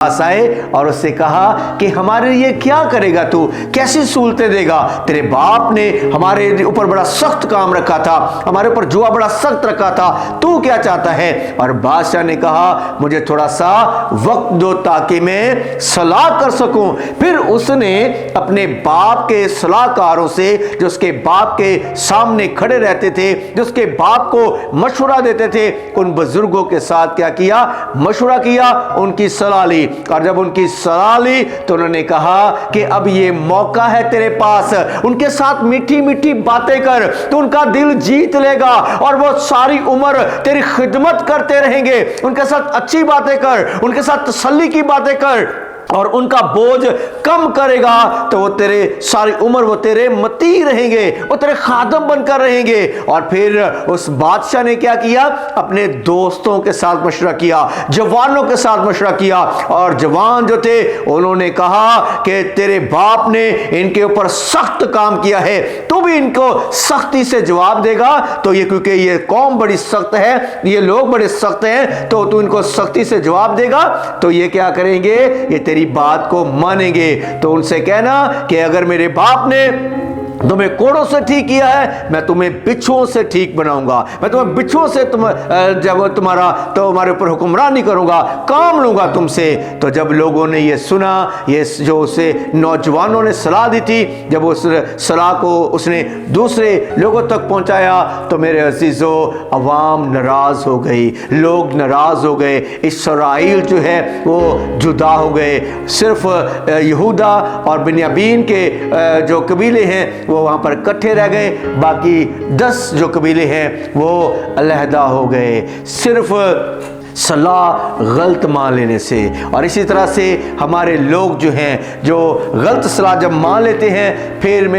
पास आए और उससे कहा कि हमारे लिए क्या करेगा तू, कैसी सहूलतें देगा? तेरे बाप ने हमारे ऊपर बड़ा सख्त काम रखा था, हमारे ऊपर जुआ बड़ा सख्त रखा था, तू क्या चाहता है? और बादशाह ने कहा मुझे थोड़ा सा वक्त दो ताकि मैं सलाह कर सकूं। फिर उसने अपने बाप के सलाहकारों से, जो उसके बाप के सामने खड़े रहते थे, जो उसके बाप को मशवरा देते थे, उन बुजुर्गों के साथ क्या किया? मशवरा किया, उनकी सलाह ली। और जब उनकी सलाह ली तो उन्होंने कहा कि अब ये मौका है तेरे पास, उनके साथ मीठी मीठी बातें कर, तो उनका दिल जीत लेगा और वो सारी उम्र तेरी खिदमत करते रहेंगे। उनके साथ अच्छी बातें कर, उनके साथ तसल्ली की बातें कर और उनका बोझ कम करेगा, तो वो तेरे सारी उम्र वो तेरे मती रहेंगे, वो तेरे खादम बनकर रहेंगे। और फिर उस बादशाह ने क्या किया? अपने दोस्तों के साथ मशवरा किया, जवानों के साथ मशवरा किया, और जवान जो थे उन्होंने कहा कि तेरे बाप ने इनके ऊपर सख्त काम किया है, तू भी इनको सख्ती से जवाब देगा। तो ये क्योंकि ये कौम बड़ी सख्त है, ये लोग बड़े सख्त हैं, तो तू इनको सख्ती से जवाब देगा तो ये क्या करेंगे? ये तेरी बात को मानेंगे। तो उनसे कहना कि अगर मेरे बाप ने तुम्हें कोड़ों से ठीक किया है, मैं तुम्हें बिच्छुओं से ठीक बनाऊंगा। मैं तुम्हें बिच्छुओं से जब तुम्हारे ऊपर हुक्मरानी करूंगा, काम लूंगा तुमसे। तो जब लोगों ने ये सुना, ये जो उसे नौजवानों ने सलाह दी थी, जब उस सलाह को उसने दूसरे लोगों तक पहुंचाया, तो मेरे अजीजों, अवाम नाराज हो गई, लोग नाराज हो गए। इस्राएल जो है वो जुदा हो गए। सिर्फ यहूदा और बिन्यामीन के जो कबीले हैं वो वहां पर इकट्ठे रह गए, बाकी 10 जो कबीले हैं वो अलहदा हो गए, सिर्फ सलाह गलत मान लेने से। और इसी तरह से हमारे लोग जो हैं, जो गलत सलाह जब मान लेते हैं, फिर मेरे